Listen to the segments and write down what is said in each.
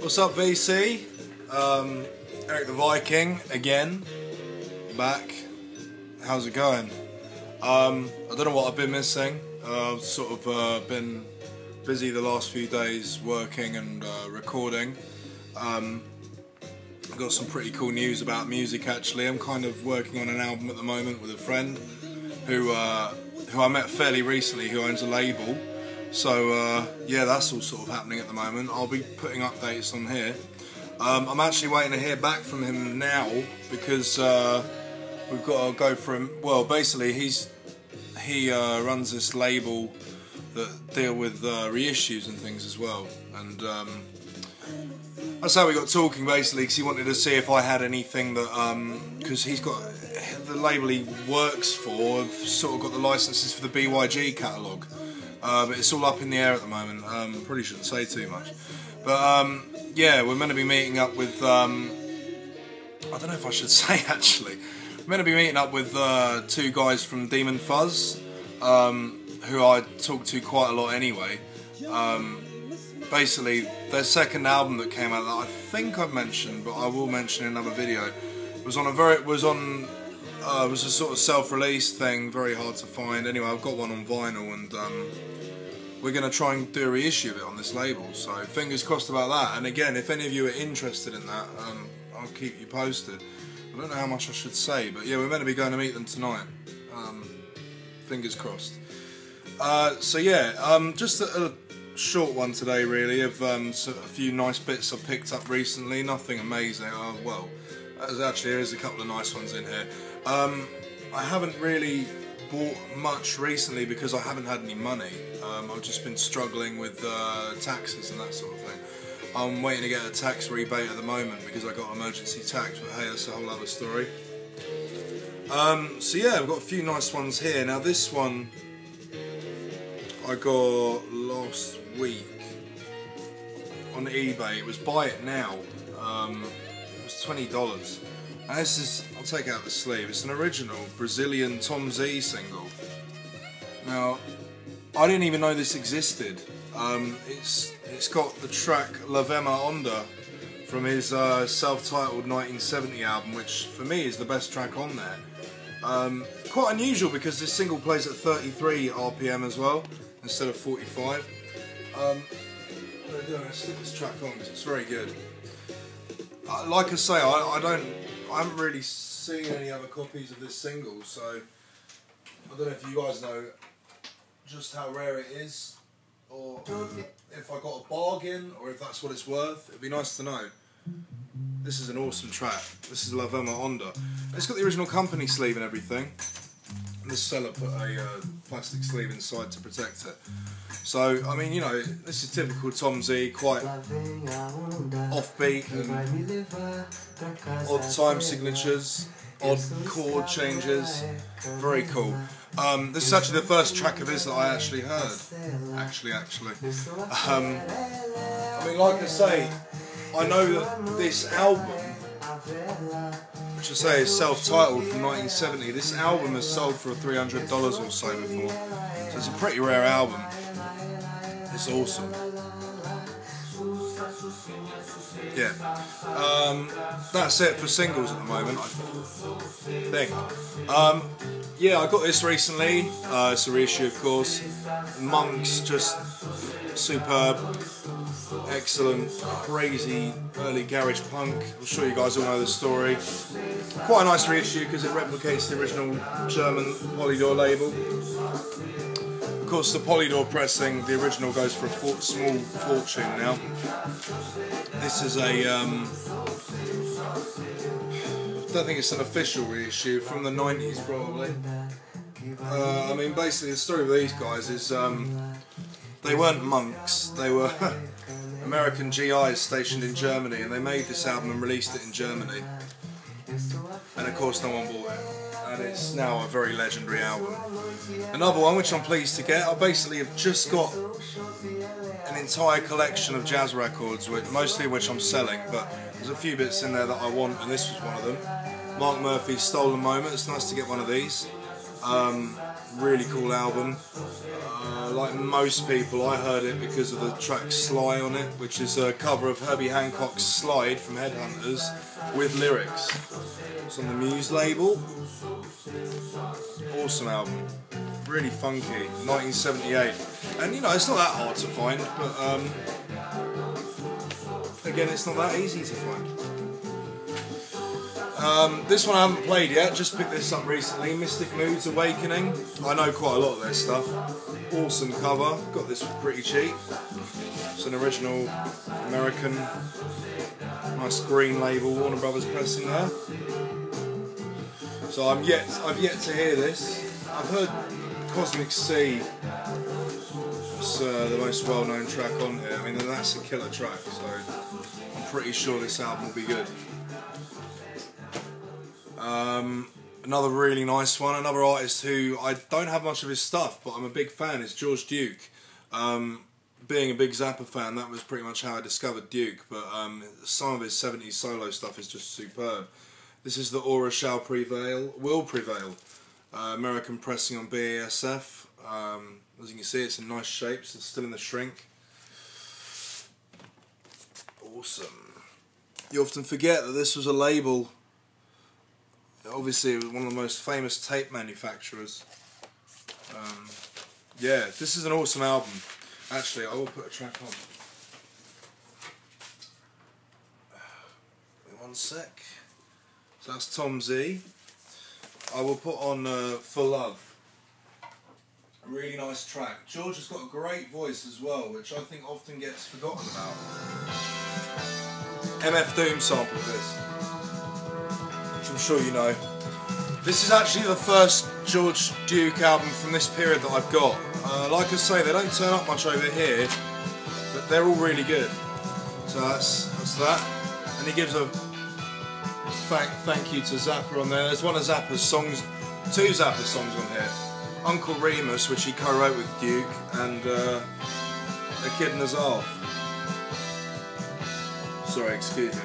What's up, VC? Eric the Viking again, back. How's it going? I don't know what I've been missing. I've sort of been busy the last few days working and recording. I've got some pretty cool news about music actually. I'm kind of working on an album at the moment with a friend who I met fairly recently, who owns a label. So yeah, that's all sort of happening at the moment. I'll be putting updates on here. I'm actually waiting to hear back from him now because we've got to go for him. Well, basically he runs this label that deal with reissues and things as well, and that's how we got talking basically, because he wanted to see if I had anything that because he's got the label he works for, have sort of got the licenses for the BYG catalogue. But it's all up in the air at the moment. Probably shouldn't say too much, but yeah, we're meant to be meeting up with I don't know if I should say actually. We're meant to be meeting up with two guys from Demon Fuzz, who I talk to quite a lot anyway. Basically, their second album that came out that I think I've mentioned, but I will mention in another video, was a sort of self-release thing, very hard to find. Anyway, I've got one on vinyl, and we're going to try and do a reissue of it on this label, so fingers crossed about that. And again, if any of you are interested in that, I'll keep you posted. I don't know how much I should say, but yeah, we're meant to be going to meet them tonight. Fingers crossed. So yeah, just a short one today really, of a few nice bits I've picked up recently. Nothing amazing. Well, there is a couple of nice ones in here. I haven't really bought much recently because I haven't had any money. I've just been struggling with taxes and that sort of thing. I'm waiting to get a tax rebate at the moment because I got emergency tax, but hey, that's a whole other story. So yeah, I've got a few nice ones here. Now this one I got last week on eBay. It was buy it now. It was $20. And this is, I'll take out the sleeve, it's an original Brazilian Tom Z single. Now, I didn't even know this existed. It's got the track La Vema Onda from his self-titled 1970 album, which for me is the best track on there. Quite unusual because this single plays at 33 RPM as well, instead of 45. I'm going to stick this track on because it's very good. Like I say, I haven't really seen any other copies of this single, so I don't know if you guys know just how rare it is, or if I got a bargain, or if that's what it's worth. It'd be nice to know. This is an awesome track. This is La Vema Onda. It's got the original company sleeve and everything. And this seller put a plastic sleeve inside to protect it. So, I mean, you know, this is typical Tom Z, quite offbeat and odd time signatures, odd chord changes, very cool. This is actually the first track of his that I actually heard, actually. I mean, like I say, I know that this album, which I say is self-titled from 1970, this album has sold for $300 or so before, so it's a pretty rare album. It's awesome. Yeah. That's it for singles at the moment, I think. Yeah, I got this recently. It's a reissue, of course. Monk's just superb, excellent, crazy early garage punk. I'm sure you guys all know the story. Quite a nice reissue because it replicates the original German Polydor label. Of course, the Polydor pressing, the original, goes for a small fortune now. This is a, I don't think it's an official reissue, from the 90s probably. I mean, basically the story with these guys is they weren't monks, they were American GIs stationed in Germany, and they made this album and released it in Germany. And of course no one bought it, and it's now a very legendary album. Another one which I'm pleased to get, I basically have just got an entire collection of jazz records, mostly of which I'm selling, but there's a few bits in there that I want, and this was one of them. Marc Murphy's Stolen Moment. It's nice to get one of these. Really cool album. Like most people, I heard it because of the track Sly on it, which is a cover of Herbie Hancock's Slide from Headhunters with lyrics. It's on the Muse label. Awesome album. Really funky. 1978. And you know, it's not that hard to find, but again, it's not that easy to find. This one I haven't played yet, just picked this up recently, Mystic Moods Awakening. I know quite a lot of their stuff. Awesome cover, got this pretty cheap. It's an original American, nice green label, Warner Brothers pressing there. So I've yet to hear this. I've heard Cosmic Sea, it's the most well-known track on here. I mean, that's a killer track, so I'm pretty sure this album will be good. Another really nice one, another artist who I don't have much of his stuff, but I'm a big fan, is George Duke. Being a big Zappa fan, that was pretty much how I discovered Duke, but some of his 70s solo stuff is just superb. This is the Aura Will Prevail, American pressing on BASF. As you can see, it's in nice shapes, it's still in the shrink. Awesome. You often forget that this was a label. Obviously, it was one of the most famous tape manufacturers. Yeah, this is an awesome album. Actually, I will put a track on. One sec. So that's Tom Z. I will put on For Love. A really nice track. George has got a great voice as well, which I think often gets forgotten about. MF Doom sampled this, which I'm sure you know. This is actually the first George Duke album from this period that I've got. Like I say, they don't turn up much over here, but they're all really good. So that's that. And he gives a thank you to Zappa on there. There's one of Zappa's songs, two Zappa songs on here. Uncle Remus, which he co-wrote with Duke, and A Kid in His Half. Sorry, excuse me.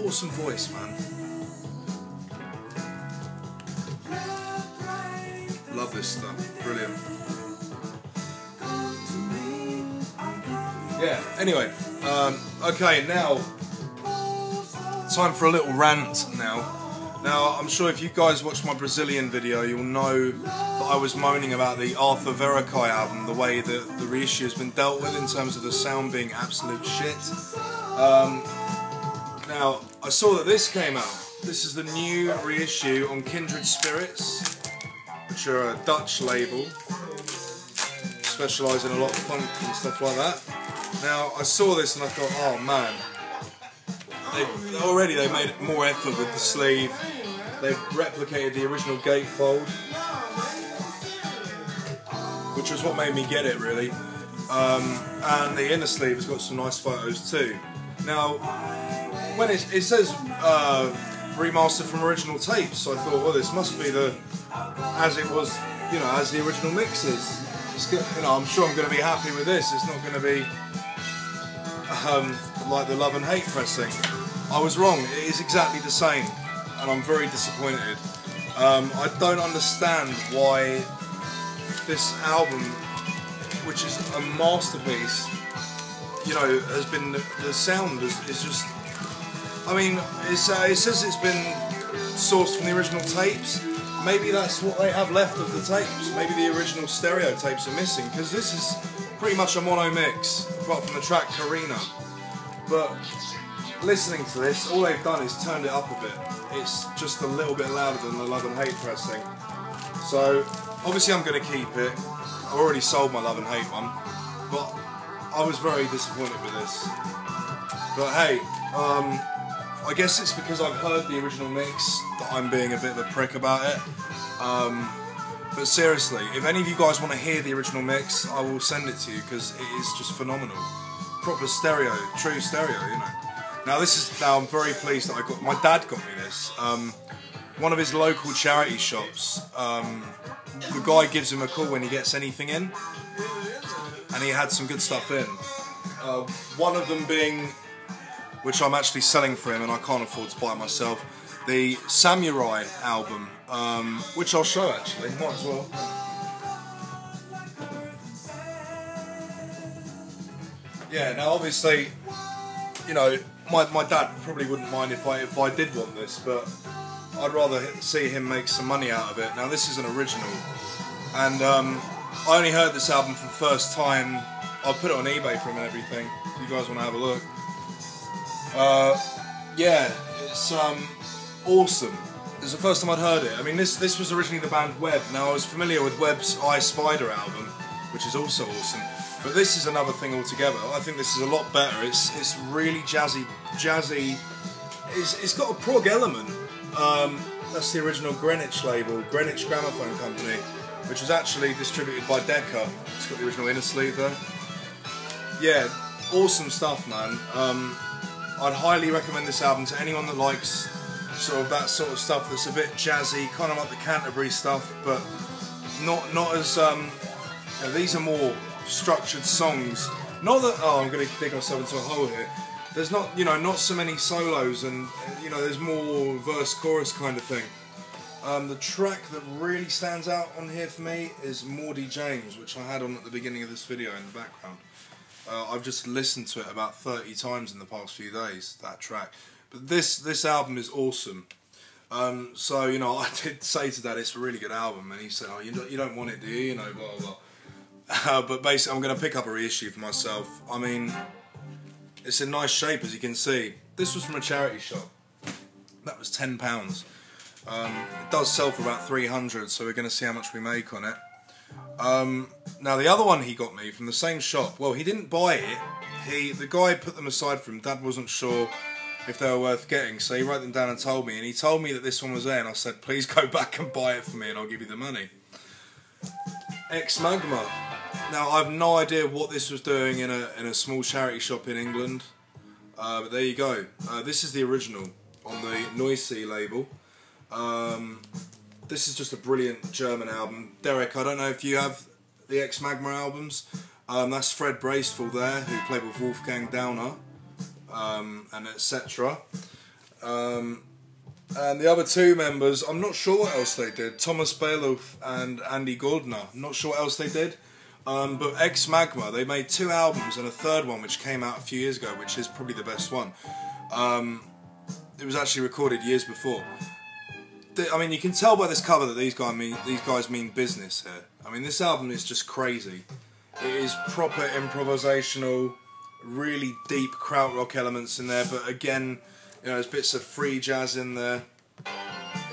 Awesome voice, man. Love this stuff. Brilliant. Yeah, anyway. Okay, now time for a little rant now. Now, I'm sure if you guys watched my Brazilian video, you'll know that I was moaning about the Arthur Verocai album, the way that the reissue has been dealt with in terms of the sound being absolute shit. Now, I saw that this came out. This is the new reissue on Kindred Spirits, which are a Dutch label, specialise in a lot of funk and stuff like that. Now, I saw this and I thought, oh man, they made more effort with the sleeve. They've replicated the original gatefold, which was what made me get it really. And the inner sleeve has got some nice photos too. Now, when it says remastered from original tapes, so I thought, well, this must be as it was, as the original mixes. It's good, I'm sure I'm going to be happy with this. It's not going to be like the Love and Hate pressing. I was wrong. It is exactly the same, and I'm very disappointed. I don't understand why this album, which is a masterpiece, has been, the sound is just, I mean, it says it's been sourced from the original tapes. Maybe that's what they have left of the tapes. Maybe the original stereo tapes are missing, because this is pretty much a mono mix, apart from the track Karina. But listening to this, all they've done is turned it up a bit. It's just a little bit louder than the Love and Hate pressing. So, obviously I'm going to keep it. I already sold my Love and Hate one, but I was very disappointed with this. But hey, I guess it's because I've heard the original mix that I'm being a bit of a prick about it. But seriously, if any of you guys want to hear the original mix, I will send it to you, because it is just phenomenal. Proper stereo, true stereo, Now I'm very pleased that my dad got me this. One of his local charity shops, the guy gives him a call when he gets anything in, and he had some good stuff in. One of them being, which I'm actually selling for him and I can't afford to buy it myself, the Samurai album, which I'll show actually, might as well. Yeah, now obviously, you know, my dad probably wouldn't mind if I did want this, but I'd rather see him make some money out of it. Now this is an original, and I only heard this album for the first time. I'll put it on eBay for him and everything, if you guys want to have a look. Yeah, it's awesome. It's the first time I'd heard it. I mean, this was originally the band Webb. Now I was familiar with Webb's I Spider album, which is also awesome. But this is another thing altogether. I think this is a lot better. It's really jazzy. It's got a prog element. That's the original Greenwich label, Greenwich Gramophone Company, which was actually distributed by Decca. It's got the original inner sleeve though. Yeah, awesome stuff, man. I'd highly recommend this album to anyone that likes sort of that sort of stuff that's a bit jazzy, kind of like the Canterbury stuff, but not as you know, these are more structured songs. Not that I'm going to dig myself into a hole here. There's not, you know, not so many solos, and you know, there's more verse chorus kind of thing. The track that really stands out on here for me is Maudie James, which I had on at the beginning of this video in the background. I've just listened to it about 30 times in the past few days, that track. But this album is awesome. So, you know, I did say to Dad, it's a really good album, and he said, oh, you don't want it, do you? You know, blah, blah, blah. But basically, I'm going to pick up a reissue for myself. I mean, it's in nice shape, as you can see. This was from a charity shop. That was £10. It does sell for about 300, so we're going to see how much we make on it. Now the other one he got me from the same shop, well, he didn't buy it. The guy put them aside for him. Dad wasn't sure if they were worth getting, so he wrote them down and told me. And he told me that this one was there, and I said, please go back and buy it for me, and I'll give you the money. Exmagma. Now I have no idea what this was doing in a small charity shop in England, but there you go. This is the original on the Noisy label. This is just a brilliant German album. Derek, I don't know if you have the Exmagma albums. That's Fred Braceful there, who played with Wolfgang Downer, and etc. And the other two members, I'm not sure what else they did. Thomas Bailuf and Andy Goldner. I'm not sure what else they did. But Exmagma, they made 2 albums and a third one which came out a few years ago, which is probably the best one. It was actually recorded years before. I mean, you can tell by this cover that these guys mean business here. I mean, this album is just crazy. It is proper improvisational, really deep krautrock elements in there, but again, you know, there's bits of free jazz in there.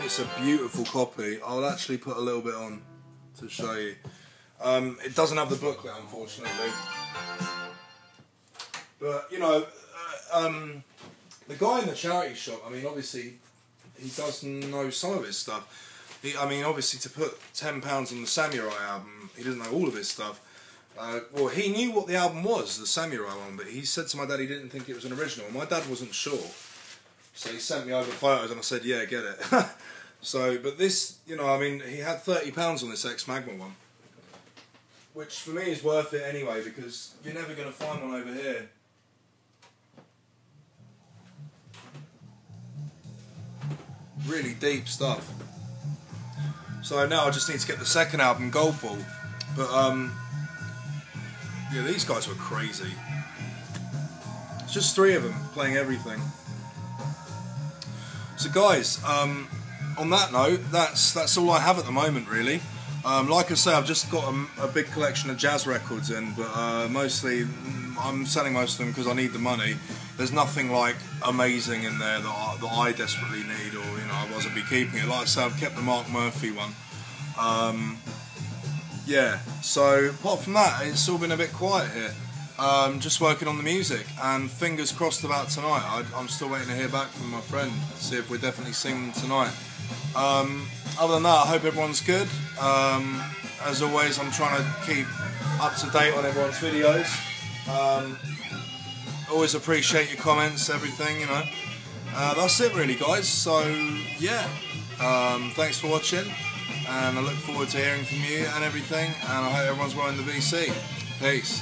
It's a beautiful copy. I'll actually put a little bit on to show you. It doesn't have the booklet, unfortunately. But, you know, the guy in the charity shop, I mean, obviously, he does know some of his stuff. I mean, obviously, to put £10 on the Samurai album, he doesn't know all of his stuff. Well, he knew what the album was, the Samurai one, but he said to my dad he didn't think it was an original. My dad wasn't sure, so he sent me over photos, and I said, yeah, get it. So, but this, you know, I mean, he had £30 on this Exmagma one, which for me is worth it anyway, because you're never going to find one over here. Really deep stuff. So now I just need to get the second album, Gold Ball. But yeah, these guys were crazy. It's just 3 of them playing everything. So guys, on that note, that's all I have at the moment, really. Like I say, I've just got a big collection of jazz records in, but mostly I'm selling most of them because I need the money. There's nothing like amazing in there that I desperately need, or you know, otherwise I'd be keeping it. Like I say, I've kept the Marc Murphy one. Yeah. So apart from that, it's all been a bit quiet here. Just working on the music, and fingers crossed about tonight. I'm still waiting to hear back from my friend, see if we're definitely singing tonight. Other than that, I hope everyone's good. As always, I'm trying to keep up to date on everyone's videos. Always appreciate your comments, everything, you know. That's it really, guys. So yeah, thanks for watching, and I look forward to hearing from you and everything, and I hope everyone's well in the VC. Peace.